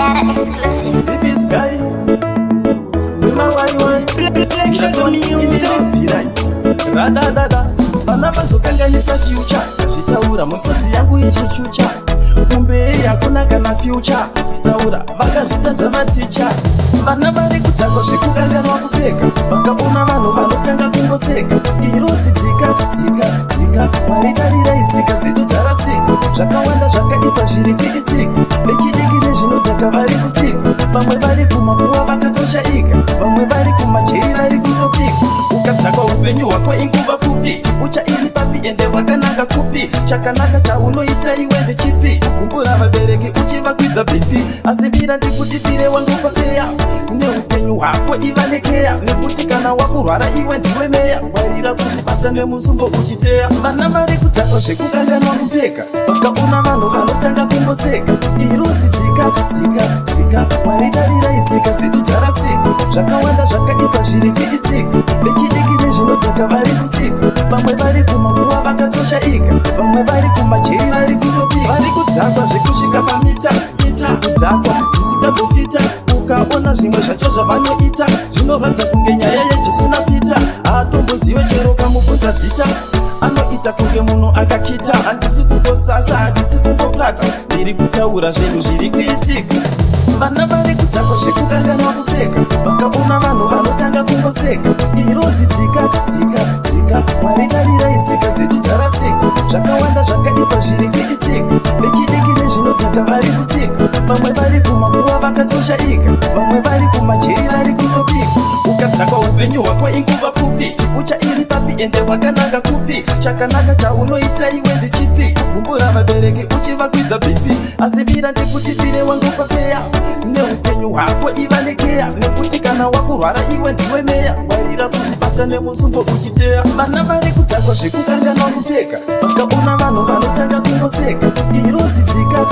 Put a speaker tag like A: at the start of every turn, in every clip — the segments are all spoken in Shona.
A: Data exclusive.
B: This guy, my wife,
C: Reflection music.
B: Radadada, vana vazokanganyisa future. Zvitaura musodzi yangu ichichucha. Kumbe hakuna kana future. Zvitaura vakazvitadza maticha. Vana vari kutangwa zvekukanganwa kupfeka. Vakaona vanhu vanotanga kungoseka. Irosi tsika maritarira itsika dzidu dzarasika. Zvakawanda zvakaipa zviri kuitika. Vechidiki nezvinodhaka vari kusikwa. Vamwe vari kumakuva vakatoshaika. Vamwe vari kumajeri vari kutopika. Ukatakwa upenyu hwako inguva pfupi. Uchairi papi ende wakanaka kupi. Chakanaka chaunoita iwe ndechipi. Kumbura vabereki uchivakwidza bhipi. Asi mbira ndikutipire wangu pafeya. Neupenyu hwako ivanekeya. Nekuti kana wakurwara iwe ndiwe meya. Warira kuzvibata nemusumbo uchiteya. Vana vari kutakwa zvekukanganwa kupfeka. Vakaona vanhu vanotanga kungoseka. Irosi tsika maritarira itsika dzidu dzarasika. Zvakawanda zvakaipa zviri kuitika. Vechidiki nezvinodhaka vari kusikwa. Vamwe vari kumakuva vakatoshaika. Vamwe vari kumajeri vari kutopika. Vari kudzakwa zvekusvika pamita kudzakwa zvisingambofita. Ukaona zvimwe zvacho zvavanoita zvinoratidza kunge nyaya yejesu napita. Haatombozive chero kamubvunza zita. Anoita kunge munhu akakita. Handisi kungosasa, handisi kungoplata. Ndiri kutaura zvinhu zviri kuitika. Vana vari kudzakwa zvekukanganwa kupfeka. Vakaona vanhu vanotanga kungoseka. Irosi tsika maritarira itsika dzidu dzarasika. Zvakawanda zvakaipa zviri kuitika. Vechidiki nezvinodhaka vari kusikwa. Vamwe vari kumakuva vakatoshaika. Vamwe vari kumajeri vari kutopika. Ukatakwa upenyu hwako inguva pfupi. Uchairi papi ende wakanaka kupi. Chakanaka chaunoita iwe ndechipi. Kumbura vabereki uchivakwidza bhipi. Asi mbira ndikutipire wangu pafeya. Neupenyu hwako ivanekeya. Nekuti kana wakurwara iwe ndiwe meya. Warira kuzvibata nemusumbo uchiteya. Vana vari kutakwa zvekukanganwa kupfeka. Vakaona vanhu vanotanga kungoseka. Irosi tsika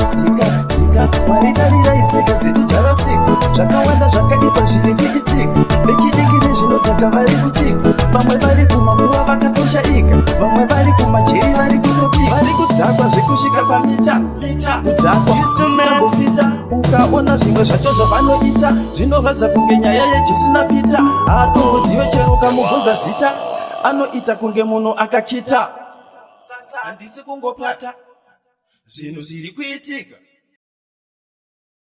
B: maritarira itsika dzidu dzarasika. Zvakawanda zvakaipa zviri kuitika. Vechidiki nezvinodhaka vari kusikwa. Vamwe vari kumakuva vakatoshaika. Vamwe vari kumajeri vari kutopika. Vari kudzakwa zvekusvika pamita kudzakwa zvisingambofita. Ukaona zvimwe zvacho zvavanoita zvinoratidza kunge nyaya yejesu napita. Haatombozive chero kamubvunza zita. Anoita kunge munhu akakita. Handisi kungoplata. Zvinhu zviri kuitika.